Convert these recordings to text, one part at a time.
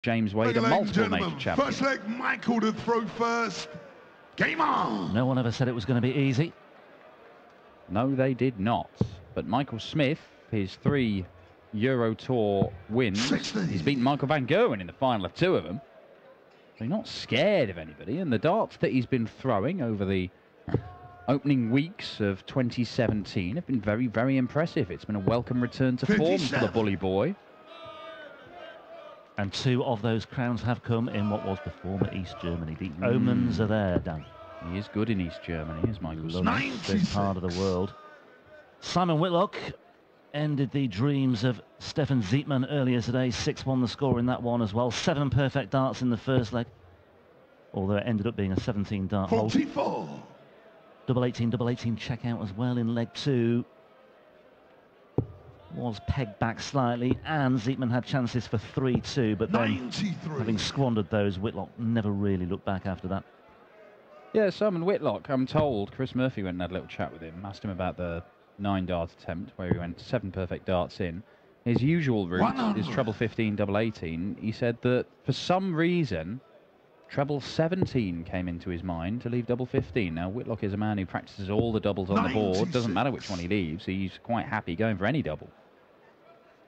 James Wade, a multiple major champion. First leg, Michael to throw first. Game on! No one ever said it was going to be easy. No, they did not. But Michael Smith, his 3 Euro Tour wins, 60. He's beaten Michael van Gerwen in the final of 2 of them. So he's not scared of anybody. And the darts that he's been throwing over the opening weeks of 2017 have been very, very impressive. It's been a welcome return to form for the bully boy. And 2 of those crowns have come in what was the former East Germany. The omens are there, Dan. He is good in East Germany, is Michael Smith. This part of the world. Simon Whitlock ended the dreams of Stefan Zietman earlier today. 6-1 the score in that one as well. 7 perfect darts in the first leg. Although it ended up being a 17 dart hole. 44. Double 18 check out as well in leg 2. Was pegged back slightly, and Zietman had chances for 3-2, but then 93. Having squandered those, Whitlock never really looked back after that. Yeah, Simon Whitlock, I'm told, Chris Murphy went and had a little chat with him, asked him about the 9-dart attempt, where he went 7 perfect darts in. His usual route 100. is treble 15, double 18. He said that for some reason, treble 17 came into his mind to leave double 15. Now, Whitlock is a man who practices all the doubles on the board. Doesn't matter which one he leaves. He's quite happy going for any double.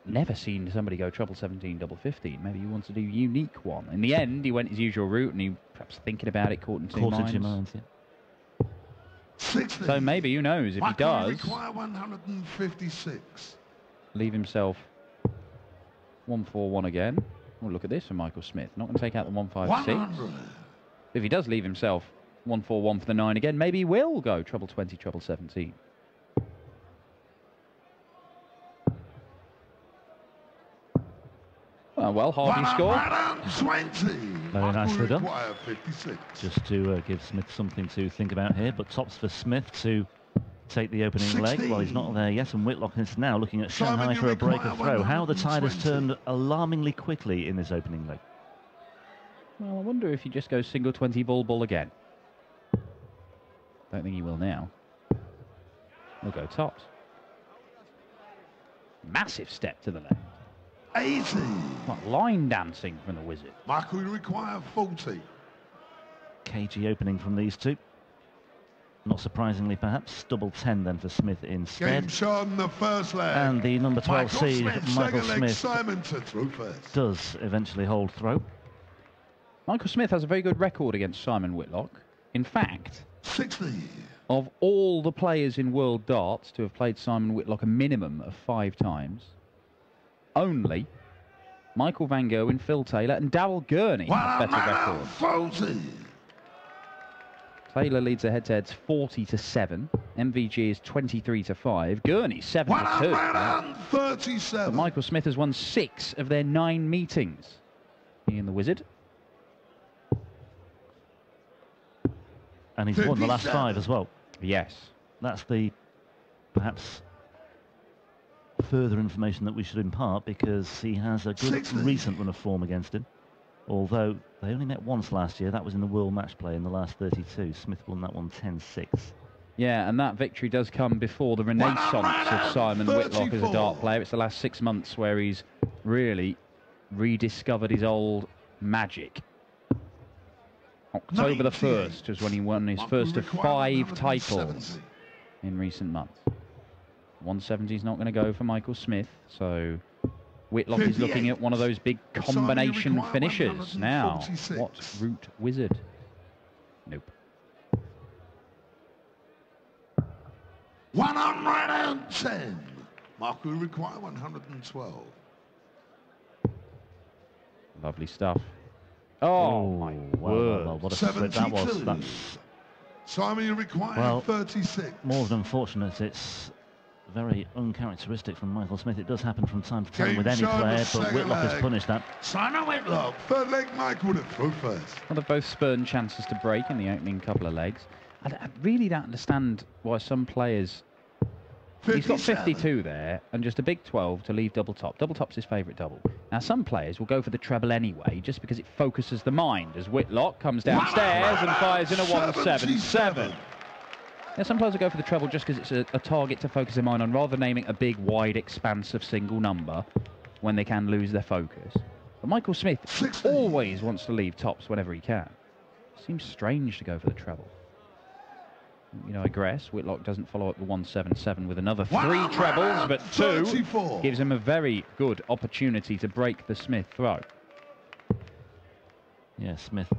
Never seen somebody go treble 17, double 15. Maybe he wants to do a unique one. In the end, he went his usual route, and he perhaps thinking about it, caught in two minds. Yeah. 60. So maybe, who knows, if he does, require 156. leave himself 141 again. Oh, look at this for Michael Smith. Not going to take out the 156. 100. If he does leave himself 141 for the 9 again, maybe he will go treble 20, treble 17. Well, Harvey score. 120. Very nicely done. 56. Just to give Smith something to think about here, but tops for Smith to take the opening leg. Well, he's not there yet, and Whitlock is now looking at Shanghai for a break of throw. How the tide has turned alarmingly quickly in this opening leg. Well, I wonder if he just goes single 20 ball again. Don't think he will now. He'll go tops. Massive step to the left. 80. What line dancing from the wizard. Michael, you require 40. Cagey opening from these two. Not surprisingly, perhaps. Double 10 then for Smith instead. Game shot the first leg. And the number 12 seed, Michael Smith, Simon to throw first. does eventually hold throw. Michael Smith has a very good record against Simon Whitlock. In fact, 60. of all the players in World Darts to have played Simon Whitlock a minimum of 5 times, only Michael van Gerwen, Phil Taylor and Darryl Gurney have better records. 40. Taylor leads the head-to-heads 40-7. MVG is 23-5. Gurney 7-2. 137. But Michael Smith has won 6 of their 9 meetings. He and the Wizard. And he's won the last 5 as well. Yes. That's the perhaps further information that we should impart, because he has a good 60. recent run of form against him. Although they only met once last year. That was in the World Match Play in the last 32. Smith won that one 10-6. Yeah, and that victory does come before the renaissance of Simon Whitlock as a dart player. It's the last 6 months where he's really rediscovered his old magic. October the 1st was when he won his first of 5 titles in recent months. 170 is not going to go for Michael Smith, so Whitlock is looking at one of those big combination finishes. Now, what route wizard? Nope. 110. Mark will require 112. Lovely stuff. Oh, my word. Well, what a split that was. That's, Simon, you require 36. More than unfortunate. It's very uncharacteristic from Michael Smith. It does happen from time to time with any player, but Whitlock has punished that. Simon Whitlock, third leg, Michael to throw first. Well, they've both spurned chances to break in the opening couple of legs. I really don't understand why some players... 57. He's got 52 there, and just a big 12 to leave double top. Double top's his favourite double. Now, some players will go for the treble anyway, just because it focuses the mind, as Whitlock comes downstairs and fires in a 177. Yeah, some players will go for the treble just because it's a target to focus their mind on, rather than aiming a big, wide expanse of single number when they can lose their focus. But Michael Smith 60. always wants to leave tops whenever he can. Seems strange to go for the treble. You know, I digress. Whitlock doesn't follow up the 177 with another 3 trebles, but 2 34. gives him a very good opportunity to break the Smith throw. Yeah, Smith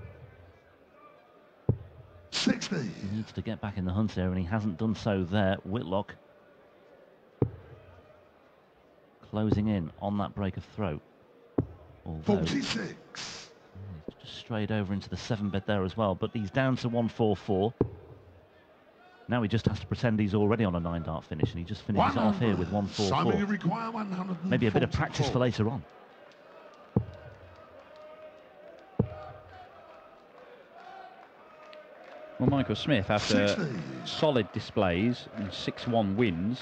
60. needs to get back in the hunt here, and he hasn't done so there. Whitlock closing in on that break of throw. Although 46. he's just strayed over into the 7-bed there as well, but he's down to 144. Now he just has to pretend he's already on a 9-dart finish, and he just finishes it off here with 144. You require 144. Maybe a bit of practice for later on. Well, Michael Smith, after 60. solid displays and 6-1 wins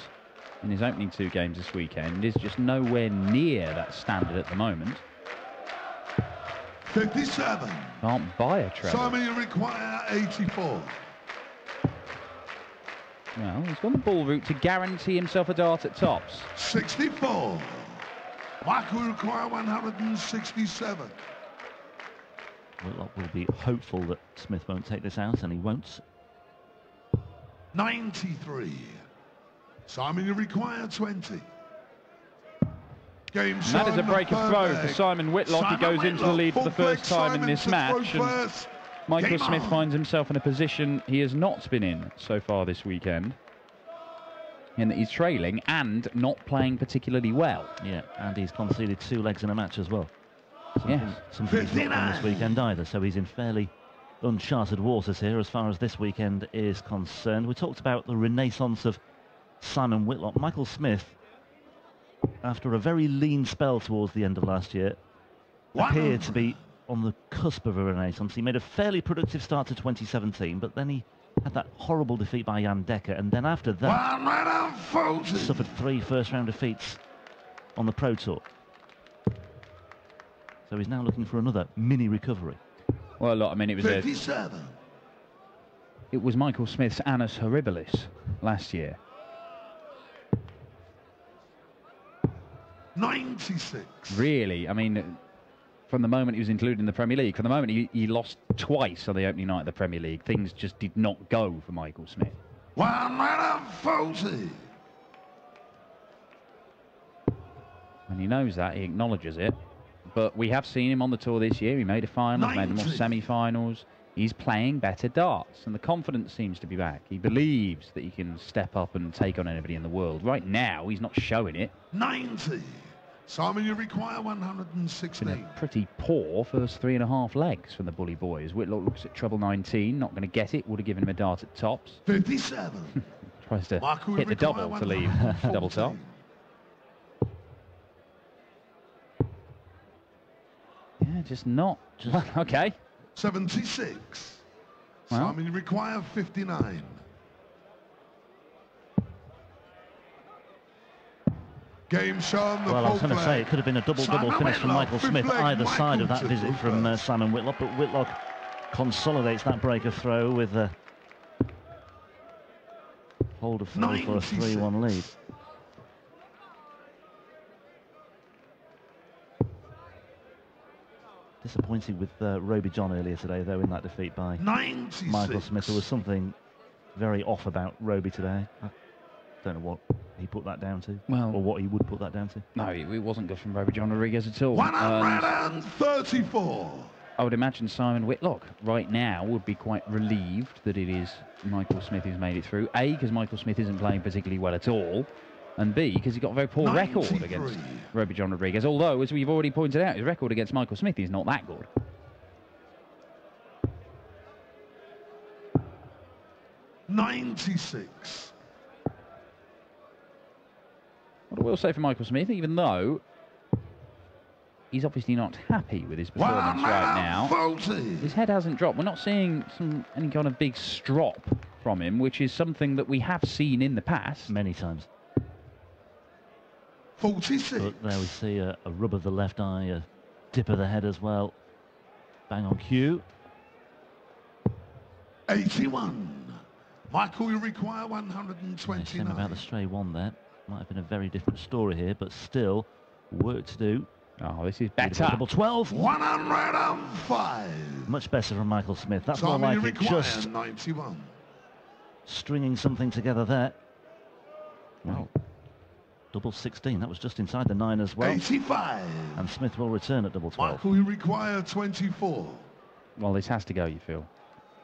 in his opening 2 games this weekend, is just nowhere near that standard at the moment. 57. Can't buy a treble. Simon, you require 84. Well, he's gone the ball route to guarantee himself a dart at tops. 64. Michael, you require 167. Whitlock will be hopeful that Smith won't take this out, and he won't. 93. Simon, you require 20. Game And that is a break of throw for Simon Whitlock. He goes into the lead for the first time in this match. And Michael Smith finds himself in a position he has not been in so far this weekend, in that he's trailing and not playing particularly well. Yeah, and he's conceded 2 legs in a match as well. Yes. Something he's not done this weekend either, so he's in fairly uncharted waters here as far as this weekend is concerned. We talked about the renaissance of Simon Whitlock. Michael Smith, after a very lean spell towards the end of last year, appeared to be on the cusp of a renaissance. He made a fairly productive start to 2017, but then he had that horrible defeat by Jan Dekker, and then after that suffered 3 first-round defeats on the Pro Tour. So he's now looking for another mini recovery. Well, look, I mean, it was Michael Smith's annus horribilis last year. 96. Really, I mean, from the moment he was included in the Premier League, from the moment he lost twice on the opening night of the Premier League, things just did not go for Michael Smith. 140. And he knows that, he acknowledges it. But we have seen him on the tour this year. He made a final, made more semi-finals. He's playing better darts, and the confidence seems to be back. He believes that he can step up and take on anybody in the world. Right now, he's not showing it. 90. Simon, you require 116. Been a pretty poor first 3.5 legs from the Bully Boys. Whitlock looks at treble 19, not going to get it. Would have given him a dart at tops. 57. Tries to hit the double to leave double top. Yeah, just not. Well, okay. 76. Well. Simon, you require 59. Game shown. Well, I was going to say it could have been a double-double finish from Michael Smith either side of that visit from Simon Whitlock, but Whitlock consolidates that break of throw with a hold of throw for a 3-1 lead. Disappointing with Roby John earlier today, though, in that defeat by 96. Michael Smith. There was something very off about Roby today. I don't know what he put that down to, well, or what he would put that down to. No, it wasn't good from Roby John Rodriguez at all. 134. I would imagine Simon Whitlock right now would be quite relieved that it is Michael Smith who's made it through. A, because Michael Smith isn't playing particularly well at all. And B, because he got a very poor 93. record against Roby John Rodriguez. Although, as we've already pointed out, his record against Michael Smith is not that good. 96. What I will say for Michael Smith, even though he's obviously not happy with his performance right now, his head hasn't dropped. We're not seeing any kind of big strop from him, which is something that we have seen in the past. Many times. 46. But there we see a rub of the left eye, a dip of the head as well. Bang on cue. 81. Michael, you require 129. Shame about the stray one there. Might have been a very different story here, but still work to do Oh, this is better. Double 12. 105. Much better from Michael Smith. That's more Time you like it. require, Just 91. stringing something together there. Wow. Double 16. That was just inside the 9 as well. 85. And Smith will return at double 12. Michael, you require 24. Well, this has to go, you feel.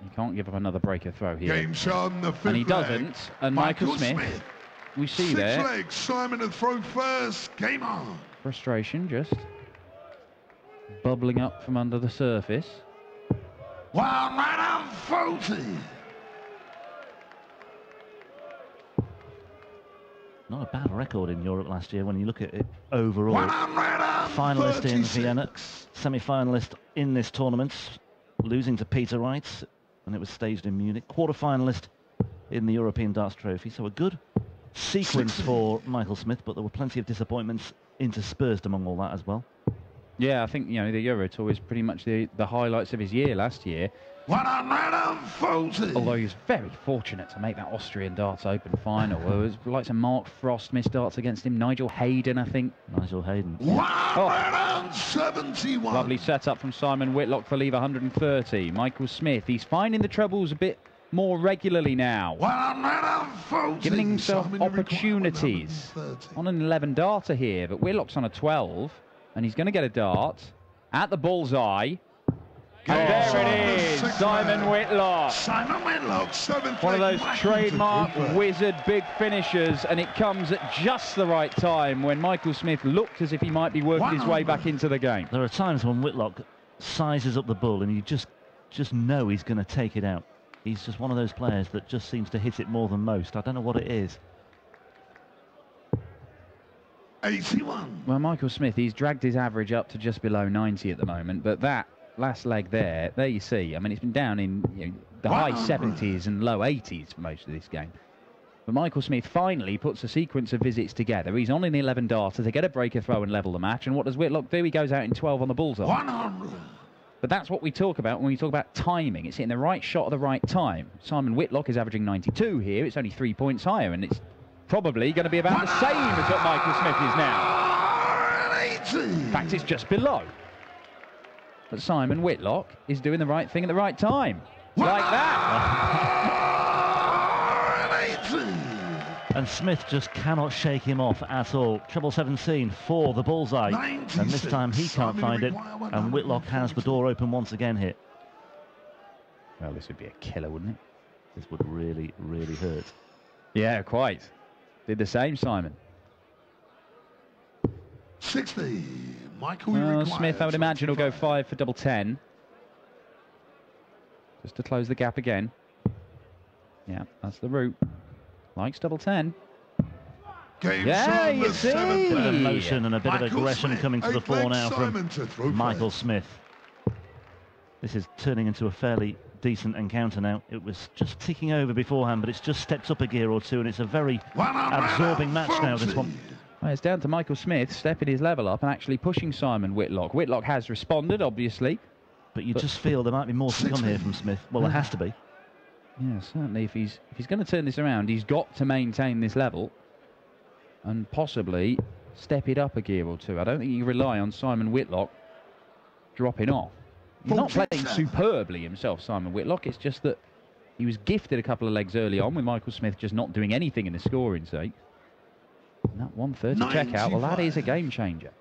You can't give up another breaker throw here. Game shown the fifth And he leg. doesn't. And Michael Smith, we see 6 there. legs. Simon to throw first. Game on. Frustration just bubbling up from under the surface. 140. Not a bad record in Europe last year when you look at it overall. 136. Finalist in Vienna, semi-finalist in this tournament, losing to Peter Wright, and it was staged in Munich. Quarter-finalist in the European Darts Trophy, so a good sequence 60. for Michael Smith, but there were plenty of disappointments interspersed among all that as well. Yeah, I think, you know, the Euro Tour is pretty much the highlights of his year last year. 140. Although he was very fortunate to make that Austrian Darts Open final. There was likes of Mark Frost missed darts against him. Nigel Hayden, I think. Nigel Hayden. 171. Lovely setup from Simon Whitlock for leave 130. Michael Smith, he's finding the trebles a bit more regularly now. 140. Giving himself Simon, you require opportunities. 130. On an 11 darter here, but Whitlock's on a 12. And he's going to get a dart at the bullseye. And there it is, Simon Whitlock. Simon Whitlock, 7th. One of leg, those Michael trademark to wizard big finishers, and it comes at just the right time when Michael Smith looked as if he might be working his way back into the game. There are times when Whitlock sizes up the bull and you just know he's going to take it out. He's just one of those players that just seems to hit it more than most. I don't know what it is. 81. Well, Michael Smith, he's dragged his average up to just below 90 at the moment, but that last leg there you see. I mean, it's been down in the high 70s and low 80s for most of this game. But Michael Smith finally puts a sequence of visits together. He's on an 11 darter to get a breaker throw and level the match. And what does Whitlock do? He goes out in 12 on the bullseye. 100. But that's what we talk about when we talk about timing. It's hitting the right shot at the right time. Simon Whitlock is averaging 92 here. It's only 3 points higher, and it's probably going to be about the same as what Michael Smith is now. 180. In fact, it's just below. But Simon Whitlock is doing the right thing at the right time. Like that. 180. And Smith just cannot shake him off at all. Treble 17 for the bullseye. 96. And this time he can't find it. And Whitlock has the door open once again here. Well, this would be a killer, wouldn't it? This would really, really hurt. Yeah, quite. Did the same, Simon. 60. Michael, Well, Smith, I would imagine, will go 25. 5 for double 10. Just to close the gap again. Yeah, that's the route. Likes double 10. Game Yeah, shown, you the see. 7th Bit of leg. emotion and a bit of Michael aggression Smith, coming to the 8th fore leg, now Simon to throw from Michael first. Smith. This is turning into a fairly decent encounter now. It was just ticking over beforehand, but it's just stepped up a gear or two, and it's a very absorbing match now, this one. Well, it's down to Michael Smith stepping his level up and actually pushing Simon Whitlock. Whitlock has responded, obviously. But you just feel there might be more to come here from Smith. Well, there has to be. Yeah, certainly. If he's going to turn this around, he's got to maintain this level and possibly step it up a gear or two. I don't think you rely on Simon Whitlock dropping off. He's not playing superbly himself, Simon Whitlock. It's just that he was gifted a couple of legs early on with Michael Smith just not doing anything in the scoring sake. And that 130 checkout, well, that is a game changer.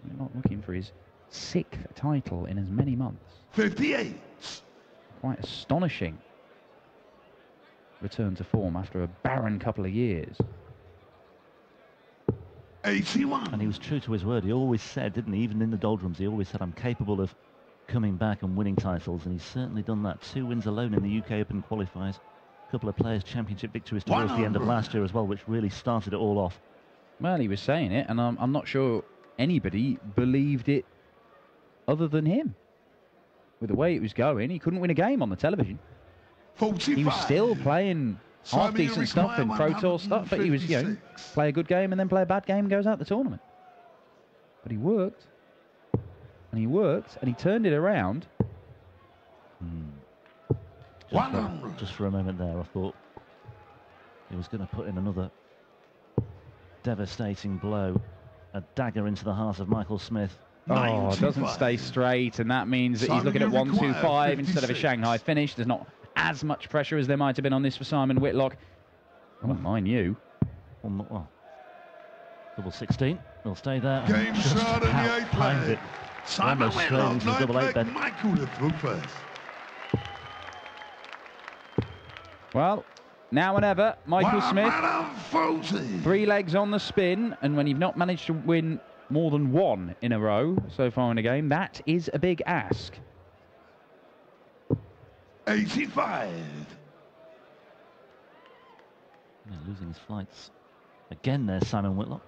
We're not looking for his 6th title in as many months. 58. Quite astonishing return to form after a barren couple of years. 81. And he was true to his word. He always said, didn't he, even in the doldrums, he always said, I'm capable of coming back and winning titles, and he's certainly done that. 2 wins alone in the UK Open qualifiers. A couple of Players' Championship victories towards the end of last year as well, which really started it all off. Well, he was saying it, and I'm not sure anybody believed it other than him. With the way it was going, he couldn't win a game on the television. 45. He was still playing half-decent stuff in Pro Tour stuff, but he was, play a good game and then play a bad game and goes out the tournament. But he worked, and he worked, and he turned it around. Just for a moment there, I thought He was going to put in another devastating blow, a dagger into the heart of Michael Smith. Oh, it doesn't stay straight, and that means that he's looking at 1-2-5 instead of a Shanghai finish. There's not as much pressure as there might have been on this for Simon Whitlock. I wouldn't mind you. Well, double 16. We'll stay there. Game start in the 8th leg. Simon Almost straight into the Whitlock, double 8 bed. Michael to throw first. Well, now and ever, Michael Smith, 40. 3 legs on the spin, and when you've not managed to win more than 1 in a row so far in a game, that is a big ask. 85. Yeah, losing his flights. Again, there's Simon Whitlock.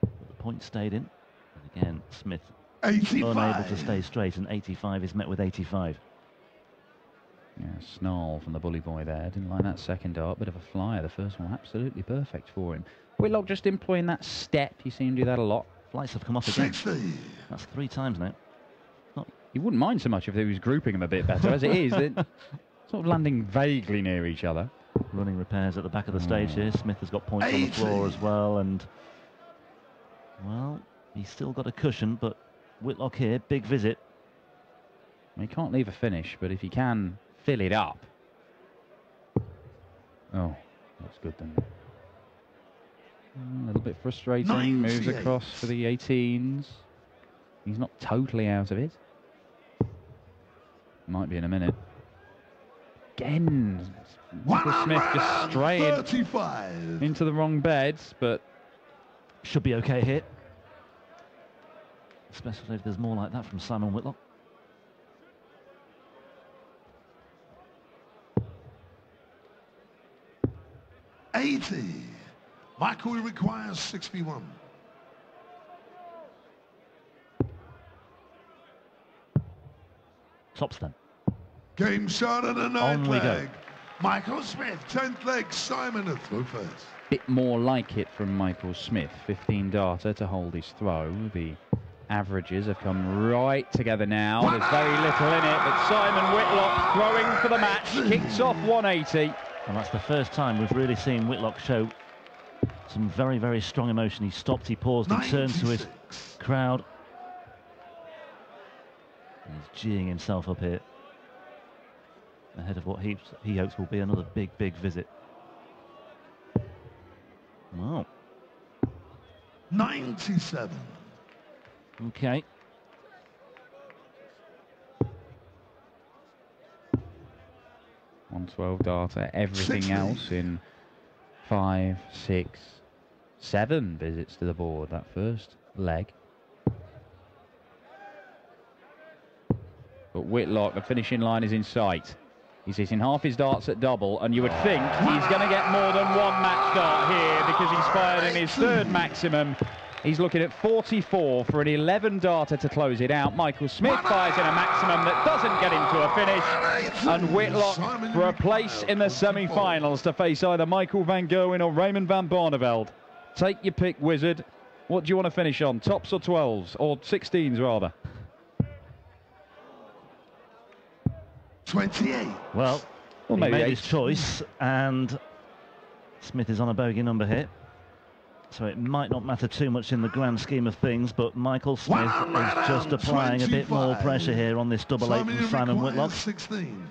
But the point stayed in. And again, Smith 85. unable to stay straight, and 85 is met with 85. Yeah, snarl from the bully boy there. Didn't like that second dart. Bit of a flyer. The first one absolutely perfect for him. Whitlock just employing that step. You see him do that a lot. Flights have come off again. 60. That's 3 times now. You wouldn't mind so much if he was grouping them a bit better. As it is, they're sort of landing vaguely near each other. Running repairs at the back of the stage here. Smith has got points 80. on the floor as well, and well, he's still got a cushion, but Whitlock here, big visit. He can't leave a finish, but if he can fill it up. Oh, that's good then. A little bit frustrating. 98. Moves across for the 18s. He's not totally out of it. Might be in a minute. Again, Michael Smith just straying 35. into the wrong beds, but Should be okay here. Especially if there's more like that from Simon Whitlock. Michael requires 61. Tops then. Game start in the On 9th we go. leg. Michael Smith, 10th leg. Simon to throw first. bit more like it from Michael Smith. 15 darter to hold his throw. The averages have come right together now. There's very little in it, but Simon Whitlock throwing for the match. Kicks off 180. And that's the first time we've really seen Whitlock show some very, very strong emotion. He stopped, he paused, and turned to his 96. crowd. He's geeing himself up here ahead of what he hopes will be another big, big visit. Wow. 97. Okay. .112 darter. Everything 60. else in 5, 6, 7 visits to the board. That first leg. But Whitlock, the finishing line is in sight. He's hitting half his darts at double, and you would think he's going to get more than one match dart here because he's fired in his third maximum. He's looking at 44 for an 11 darter to close it out. Michael Smith fires in a maximum that doesn't get him to a finish, and Whitlock for a place in the semi-finals to face either Michael van Gerwen or Raymond van Barneveld. Take your pick, Wizard. What do you want to finish on, tops or 12s, or 16s rather? 28. Well, he maybe made 8. his choice, and Smith is on a bogey number here. So it might not matter too much in the grand scheme of things, but Michael Smith is just applying a bit more pressure here on this double eight from Simon Whitlock. 16.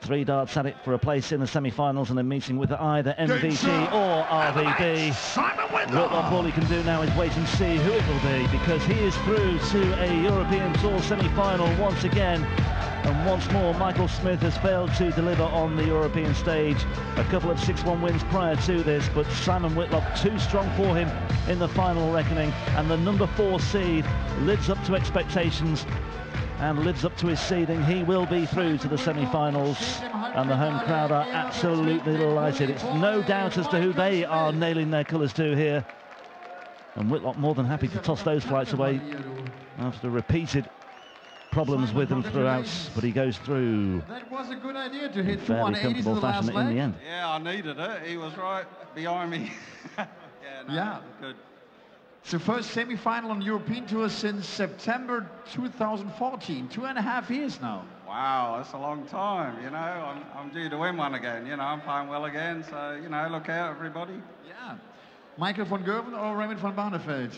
3 darts at it for a place in the semi-finals and a meeting with either MVG or RVB. Simon Whitlock, all he can do now is wait and see who it will be, because he is through to a European Tour semi-final once again. And once more, Michael Smith has failed to deliver on the European stage. A couple of 6-1 wins prior to this, but Simon Whitlock too strong for him in the final reckoning. And the number 4 seed lives up to expectations and lives up to his seeding. He will be through to the semi-finals, and the home crowd are absolutely delighted. It's no doubt as to who they are nailing their colours to here. And Whitlock more than happy to toss those flights away after repeated problems with them throughout, but he goes through. That was a good idea to hit Fairly 180s in comfortable the fashion last leg. in the end. Yeah, I needed it. He was right behind me. Yeah. Good. It's the first semi-final on European Tour since September 2014. 2.5 years now. Wow, that's a long time, you know. I'm due to win one again, you know. I'm playing well again, so, you know, look out, everybody. Yeah. Michael van Gerwen or Raymond van Barneveld?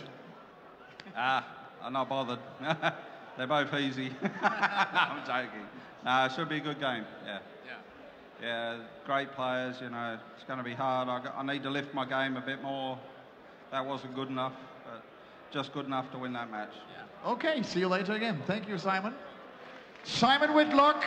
I'm not bothered. They're both easy. I'm joking. No, it should be a good game, yeah. Yeah, great players, you know. It's going to be hard. I need to lift my game a bit more. That wasn't good enough, but just good enough to win that match. Yeah. Okay, see you later again. Thank you, Simon. Simon Whitlock.